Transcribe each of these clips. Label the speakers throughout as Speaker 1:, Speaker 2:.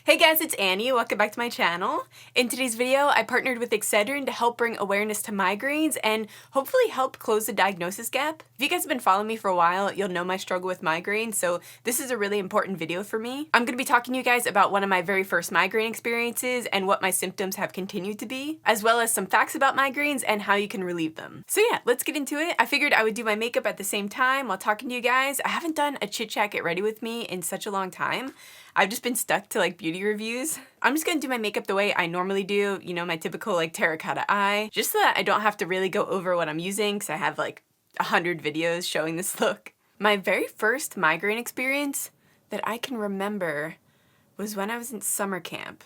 Speaker 1: Hey guys, it's Annie. Welcome back to my channel. In today's video, I partnered with Excedrin to help bring awareness to migraines and hopefully help close the diagnosis gap. If you guys have been following me for a while, you'll know my struggle with migraine, so this is a really important video for me. I'm going to be talking to you guys about one of my very first migraine experiences and what my symptoms have continued to be, as well as some facts about migraines and how you can relieve them. So yeah, let's get into it. I figured I would do my makeup at the same time while talking to you guys. I haven't done a chit chat get ready with me in such a long time. I've just been stuck to like beauty reviews. I'm just gonna do my makeup the way I normally do, you know, my typical like terracotta eye, just so that I don't have to really go over what I'm using because I have like 100 videos showing this look. My very first migraine experience that I can remember was when I was in summer camp.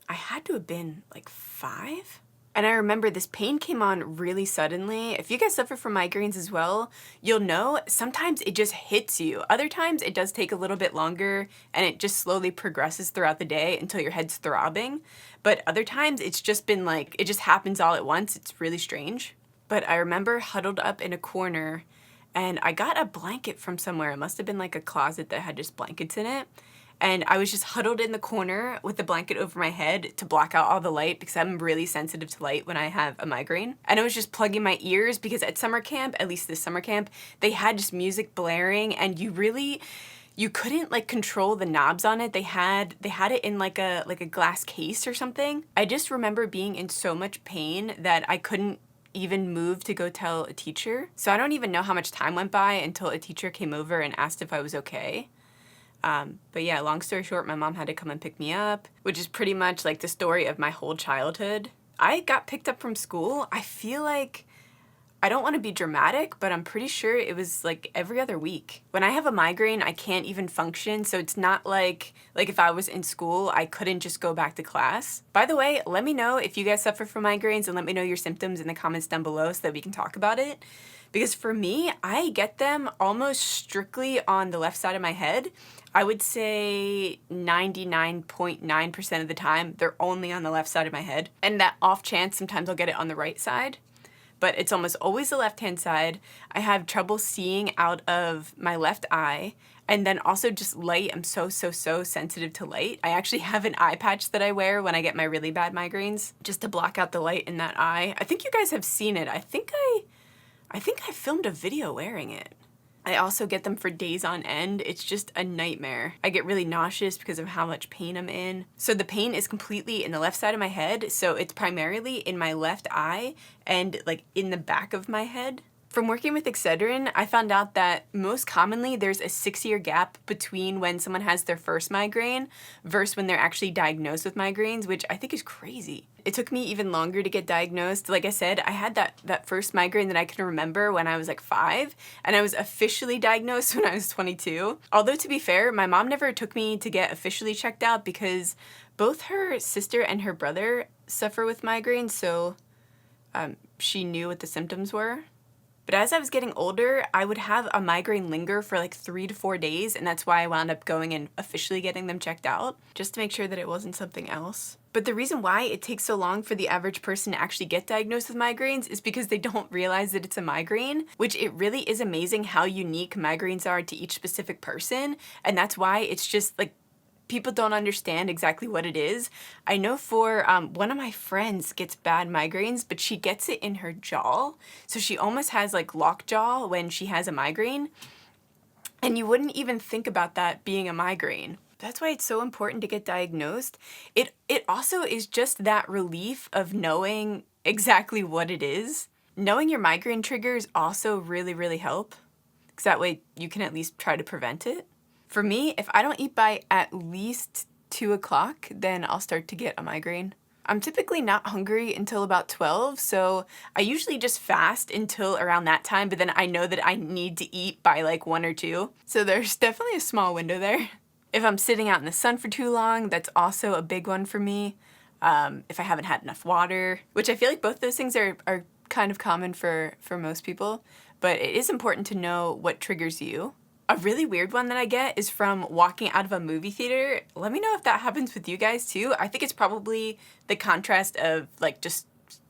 Speaker 1: I had to have been like 5. And I remember this pain came on really suddenly. If you guys suffer from migraines as well, you'll know sometimes it just hits you. Other times it does take a little bit longer and it just slowly progresses throughout the day until your head's throbbing. But other times it's just been like, it just happens all at once. It's really strange. But I remember huddled up in a corner and I got a blanket from somewhere. It must have been like a closet that had just blankets in it. And I was just huddled in the corner with the blanket over my head to block out all the light because I'm really sensitive to light when I have a migraine. And I was just plugging my ears because at summer camp, at least this summer camp, they had just music blaring and you couldn't like control the knobs on it. They had it in like a glass case or something. I just remember being in so much pain that I couldn't even move to go tell a teacher. So I don't even know how much time went by until a teacher came over and asked if I was okay. But yeah, long story short, my mom had to come and pick me up, which is pretty much like the story of my whole childhood. I got picked up from school. I feel like, I don't want to be dramatic, but I'm pretty sure it was like every other week. When I have a migraine, I can't even function, so it's not like if I was in school, I couldn't just go back to class. By the way, let me know if you guys suffer from migraines and let me know your symptoms in the comments down below so that we can talk about it. Because for me, I get them almost strictly on the left side of my head. I would say 99.9% of the time, they're only on the left side of my head. And that off chance, sometimes I'll get it on the right side. But it's almost always the left-hand side. I have trouble seeing out of my left eye. And then also just light, I'm so sensitive to light. I actually have an eye patch that I wear when I get my really bad migraines, just to block out the light in that eye. I think you guys have seen it. I think I filmed a video wearing it. I also get them for days on end. It's just a nightmare. I get really nauseous because of how much pain I'm in. So the pain is completely in the left side of my head, so it's primarily in my left eye and like in the back of my head. From working with Excedrin, I found out that most commonly there's a 6-year gap between when someone has their first migraine versus when they're actually diagnosed with migraines, which I think is crazy. It took me even longer to get diagnosed. Like I said, I had that first migraine that I can remember when I was like 5, and I was officially diagnosed when I was 22. Although to be fair, my mom never took me to get officially checked out because both her sister and her brother suffer with migraines, so she knew what the symptoms were. But as I was getting older, I would have a migraine linger for like 3 to 4 days, and that's why I wound up going and officially getting them checked out, just to make sure that it wasn't something else. But the reason why it takes so long for the average person to actually get diagnosed with migraines is because they don't realize that it's a migraine, which it really is amazing how unique migraines are to each specific person, and that's why it's just like, people don't understand exactly what it is. I know for one of my friends gets bad migraines, but she gets it in her jaw. So she almost has like lockjaw when she has a migraine. And you wouldn't even think about that being a migraine. That's why it's so important to get diagnosed. It also is just that relief of knowing exactly what it is. Knowing your migraine triggers also really help, because that way you can at least try to prevent it. For me, if I don't eat by at least 2 o'clock, then I'll start to get a migraine. I'm typically not hungry until about 12, so I usually just fast until around that time, but then I know that I need to eat by like 1 or 2. So there's definitely a small window there. If I'm sitting out in the sun for too long, that's also a big one for me. If I haven't had enough water, which I feel like both those things are kind of common for most people, but it is important to know what triggers you. A really weird one that I get is from walking out of a movie theater. Let me know if that happens with you guys too. I think it's probably the contrast of like just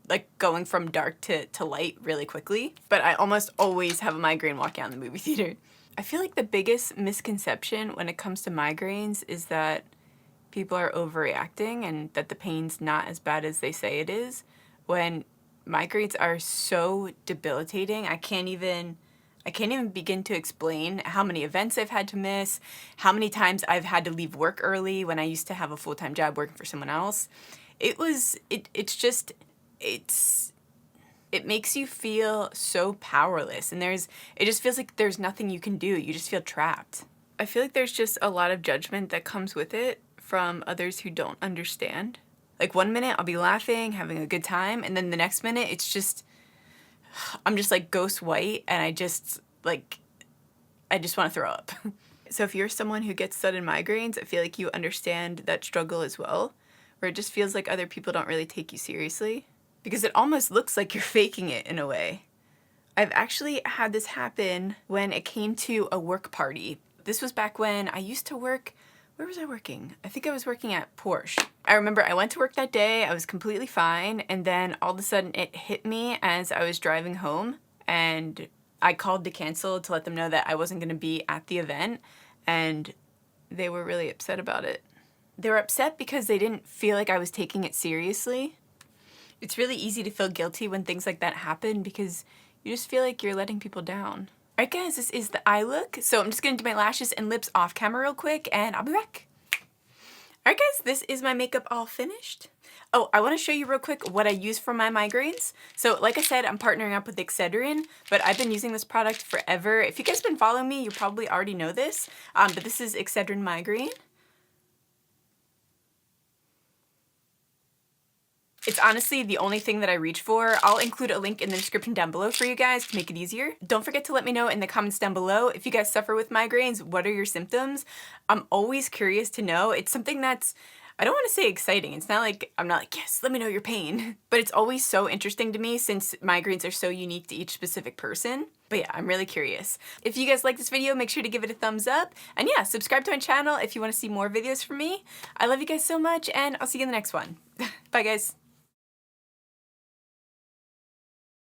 Speaker 1: like going from dark to light really quickly. But I almost always have a migraine walking out in the movie theater. I feel like the biggest misconception when it comes to migraines is that people are overreacting and that the pain's not as bad as they say it is, when migraines are so debilitating. I can't even begin to explain how many events I've had to miss, how many times I've had to leave work early when I used to have a full-time job working for someone else. It makes you feel so powerless, and it just feels like there's nothing you can do. You just feel trapped. I feel like there's just a lot of judgment that comes with it from others who don't understand. Like, one minute I'll be laughing, having a good time, and then the next minute I'm just like ghost white, and I just want to throw up. So if you're someone who gets sudden migraines, I feel like you understand that struggle as well, where it just feels like other people don't really take you seriously, because it almost looks like you're faking it in a way. I've actually had this happen when it came to a work party. This was back when I used to work. Where was I working? I think I was working at Porsche. I remember I went to work that day, I was completely fine, and then all of a sudden it hit me as I was driving home, and I called to cancel to let them know that I wasn't gonna be at the event, and they were really upset about it. They were upset because they didn't feel like I was taking it seriously. It's really easy to feel guilty when things like that happen because you just feel like you're letting people down. Alright guys, this is the eye look. So I'm just gonna do my lashes and lips off camera real quick and I'll be back. Alright guys, this is my makeup all finished. Oh, I want to show you real quick what I use for my migraines. So like I said, I'm partnering up with Excedrin, but I've been using this product forever. If you guys have been following me, you probably already know this, but this is Excedrin Migraine. It's honestly the only thing that I reach for. I'll include a link in the description down below for you guys to make it easier. Don't forget to let me know in the comments down below if you guys suffer with migraines, what are your symptoms? I'm always curious to know. It's something that's, I don't want to say exciting. It's not like, I'm not like, yes, let me know your pain. But it's always so interesting to me since migraines are so unique to each specific person. But yeah, I'm really curious. If you guys like this video, make sure to give it a thumbs up. And yeah, subscribe to my channel if you want to see more videos from me. I love you guys so much and I'll see you in the next one. Bye guys.